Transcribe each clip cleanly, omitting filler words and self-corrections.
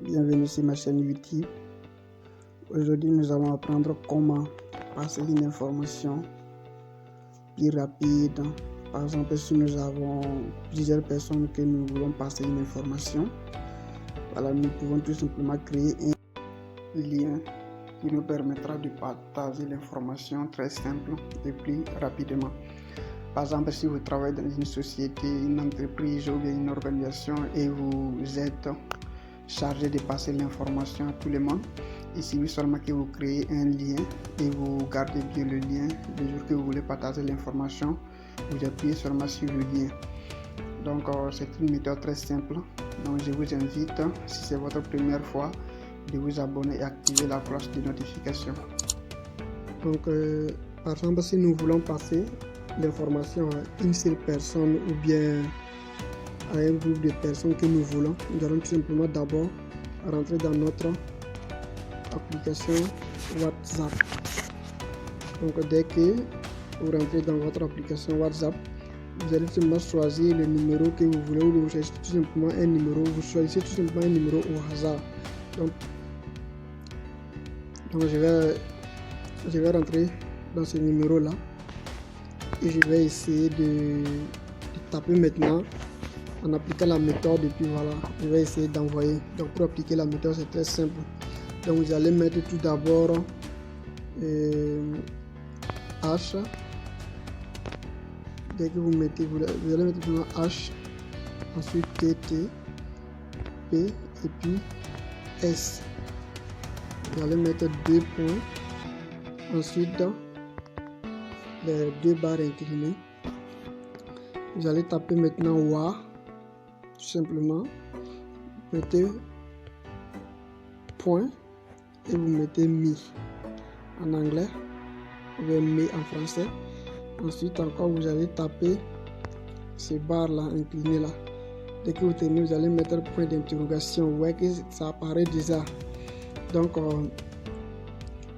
Bienvenue sur ma chaîne YouTube. Aujourd'hui, nous allons apprendre comment passer une information plus rapide. Par exemple, si nous avons plusieurs personnes que nous voulons passer une information, voilà, nous pouvons tout simplement créer un lien qui nous permettra de partager l'information très simple et plus rapidement. Par exemple, si vous travaillez dans une société, une entreprise ou bien une organisation et vous êtes chargé de passer l'information à tout le monde, il suffit seulement que vous créez un lien et vous gardez bien le lien. Le jour que vous voulez partager l'information, vous appuyez seulement sur le lien. Donc c'est une méthode très simple. Donc je vous invite, si c'est votre première fois, de vous abonner et activer la cloche de notification. Donc par exemple, si nous voulons passer l'information à une seule personne ou bien à un groupe de personnes que nous voulons, nous allons tout simplement d'abord rentrer dans notre application WhatsApp. Donc dès que vous rentrez dans votre application WhatsApp, vous allez tout simplement choisir le numéro que vous voulez, ou vous choisissez tout simplement un numéro, vous choisissez tout simplement un numéro au hasard. Donc je vais rentrer dans ce numéro là et je vais essayer de taper maintenant en appliquant la méthode, et puis voilà, je vais essayer d'envoyer. Donc pour appliquer la méthode, c'est très simple. Donc vous allez mettre tout d'abord H. Dès que vous mettez, vous allez mettre tout H, ensuite TT, P et puis S. Vous allez mettre 2 points, ensuite les 2 barres inclinées. Vous allez taper maintenant WA, tout simplement. Mettez point et vous mettez mi en anglais, ou bien mi en français. Ensuite encore, vous allez taper ces barres là inclinées là. Dès que vous terminez, vous allez mettre point d'interrogation. Vous voyez que ça apparaît déjà. Donc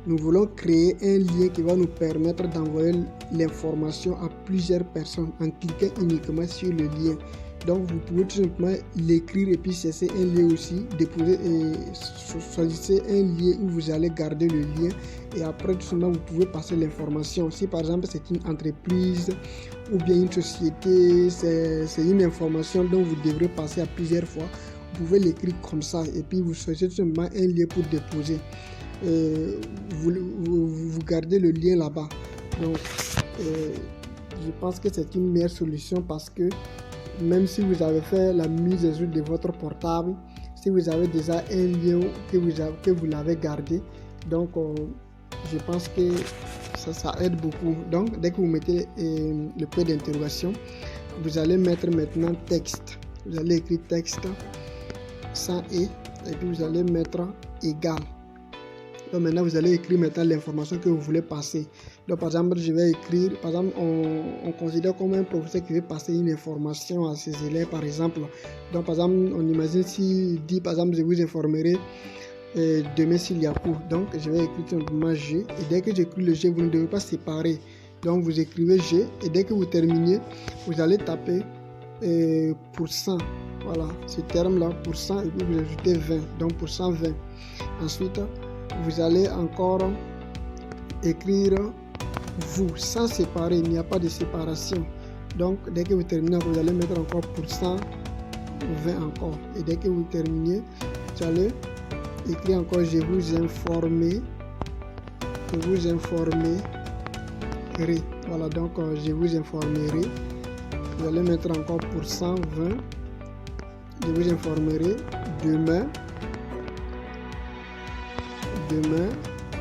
nous voulons créer un lien qui va nous permettre d'envoyer l'information à plusieurs personnes en cliquant uniquement sur le lien. Donc vous pouvez tout simplement l'écrire et puis cesser un lien aussi, déposer et choisissez un lien où vous allez garder le lien, et après tout simplement vous pouvez passer l'information. Si par exemple c'est une entreprise ou bien une société, c'est une information dont vous devrez passer à plusieurs fois, vous pouvez l'écrire comme ça et puis vous choisissez tout simplement un lien pour déposer. Vous gardez le lien là-bas. Donc je pense que c'est une meilleure solution, parce que même si vous avez fait la mise à jour de votre portable, si vous avez déjà un lien que vous l'avez gardé, donc je pense que ça aide beaucoup. Donc dès que vous mettez le point d'interrogation, vous allez mettre maintenant texte. Vous allez écrire texte sans et puis vous allez mettre égal. Donc maintenant vous allez écrire maintenant l'information que vous voulez passer. Donc par exemple, je vais écrire, par exemple, on considère comme un professeur qui veut passer une information à ses élèves, par exemple. Donc par exemple, on imagine s'il dit par exemple, je vous informerai demain s'il y a cours. Donc je vais écrire simplement G, et dès que j'écris le G, vous ne devez pas séparer. Donc vous écrivez G, et dès que vous terminez, vous allez taper %. Voilà, ce terme là, %, et puis vous ajoutez 20, donc %20. Ensuite vous allez encore écrire vous sans séparer, il n'y a pas de séparation. Donc dès que vous terminez, vous allez mettre encore %20 encore, et dès que vous terminez, vous allez écrire encore je vous informerai. Voilà, donc je vous informerai. Vous allez mettre encore %20. Je vous informerai demain,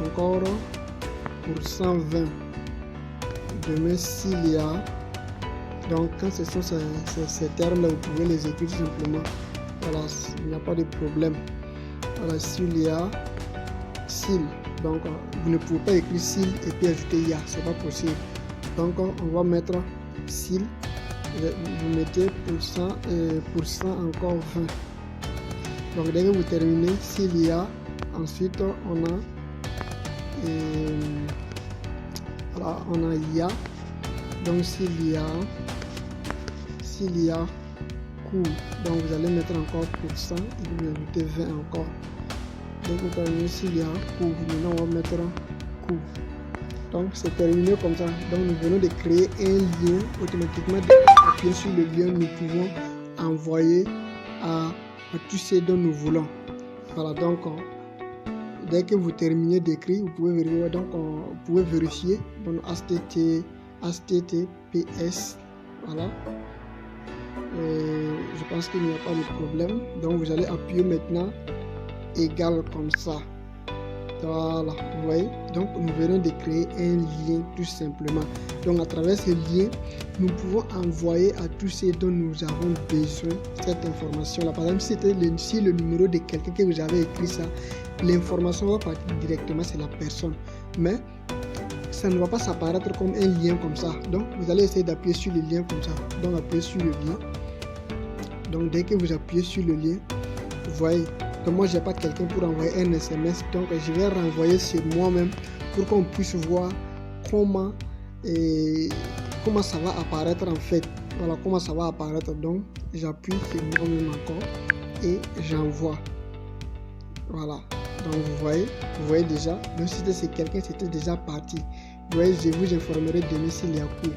encore %20. Demain s'il y a. Donc quand ce sont ces termes là, vous pouvez les écrire simplement. Voilà, il n'y a pas de problème. Voilà, s'il y a, s'il. Donc vous ne pouvez pas écrire s'il et puis ajouter ya, c'est pas possible. Donc on va mettre s'il. Vous mettez % encore 20. Donc dès que vous terminez, s'il y a, ensuite on a voilà, on a ya. Donc s'il y a cours, Donc vous allez mettre encore %, et vous ajoutez 20 encore. Donc vous terminez s'il y a cours. Maintenant on va mettre cours. Donc c'est terminé comme ça. Donc nous venons de créer un lien. Automatiquement, appuyant sur le lien, nous pouvons envoyer à tous ceux dont nous voulons. Voilà, donc dès que vous terminez d'écrire, vous pouvez vérifier. Donc vous pouvez vérifier. Donc HTTPS. Voilà. Je pense qu'il n'y a pas de problème. Donc vous allez appuyer maintenant égal comme ça. Voilà, vous voyez. Donc nous venons de créer un lien tout simplement. Donc à travers ce lien, nous pouvons envoyer à tous ceux dont nous avons besoin cette information là. Par exemple, si le numéro de quelqu'un que vous avez écrit ça, l'information va partir directement sur la personne. Mais ça ne va pas s'apparaître comme un lien comme ça. Donc vous allez essayer d'appuyer sur le lien comme ça. Donc appuyez sur le lien. Donc dès que vous appuyez sur le lien, vous voyez. Donc moi j'ai pas quelqu'un pour envoyer un SMS, donc je vais renvoyer sur moi-même pour qu'on puisse voir comment ça va apparaître en fait. Voilà comment ça va apparaître. Donc j'appuie sur moi-même encore et j'envoie. Voilà. Donc vous voyez déjà. Donc si c'était quelqu'un, c'était déjà parti. Vous voyez, je vous informerai demain s'il y a cours.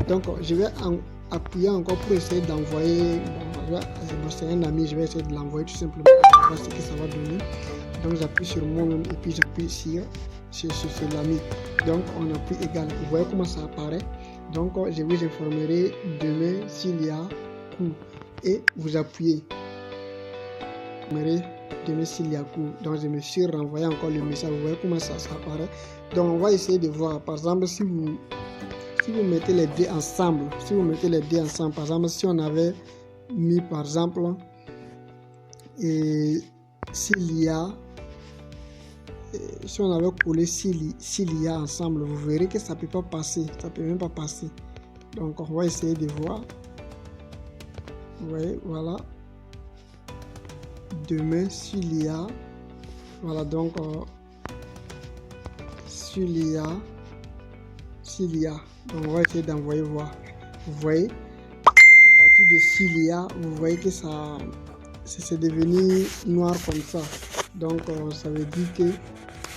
Donc je vais appuyer encore pour essayer d'envoyer. C'est un ami, je vais essayer de l'envoyer tout simplement pour voir ce que ça va donner. Donc j'appuie sur moi-même et puis j'appuie sur l'ami. Donc on appuie égal. Vous voyez comment ça apparaît. Donc je vous informerai demain s'il y a cours. Et vous appuyez. Demain s'il y a cours. Donc je me suis renvoyé encore le message. Vous voyez comment ça apparaît. Donc on va essayer de voir. Par exemple, si vous mettez les deux ensemble, par exemple, si on avait mis par exemple si on avait collé s'il y a ensemble, vous verrez que ça peut pas passer, ça peut même pas passer. Donc on va essayer de voir. Vous voyez, voilà. Demain s'il y a, voilà, donc s'il y a, donc on va essayer d'envoyer voir. Vous voyez, de s'il y a, vous voyez que ça c'est devenu noir comme ça. Donc ça veut dire que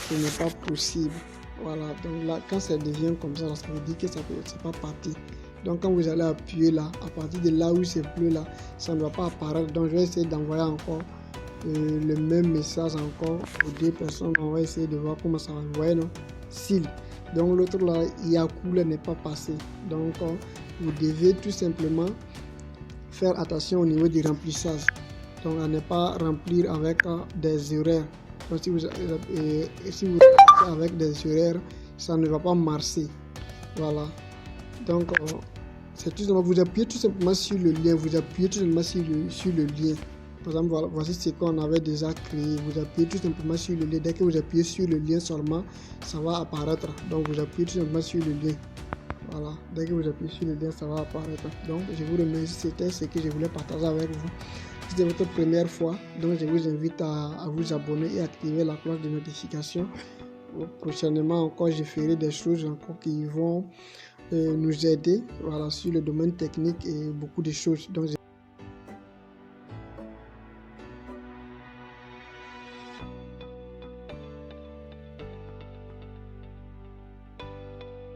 ce n'est pas possible. Voilà, donc là quand ça devient comme ça, ça veut dire que c'est pas parti. Donc quand vous allez appuyer là, à partir de là où c'est bleu là, ça ne va pas apparaître. Donc je vais essayer d'envoyer encore le même message encore aux deux personnes. On va essayer de voir comment ça va. Vous voyez non, s'il. Donc l'autre là, Yaku n'est pas passé. Donc vous devez tout simplement faire attention au niveau du remplissage. Donc à ne pas remplir avec des erreurs. Donc si vous avec des erreurs, ça ne va pas marcher. Voilà. Donc c'est tout simplement, vous appuyez tout simplement sur le lien. Vous appuyez tout simplement sur le lien. Par exemple, voilà, voici ce qu'on avait déjà créé. Vous appuyez tout simplement sur le lien. Dès que vous appuyez sur le lien seulement, ça va apparaître. Donc vous appuyez tout simplement sur le lien. Voilà, dès que vous appuyez sur le lien, ça va apparaître. Donc je vous remercie, c'était ce que je voulais partager avec vous. Si c'est votre première fois, donc je vous invite à vous abonner et activer la cloche de notification. Prochainement encore, je ferai des choses encore qui vont nous aider, voilà, sur le domaine technique et beaucoup de choses. Donc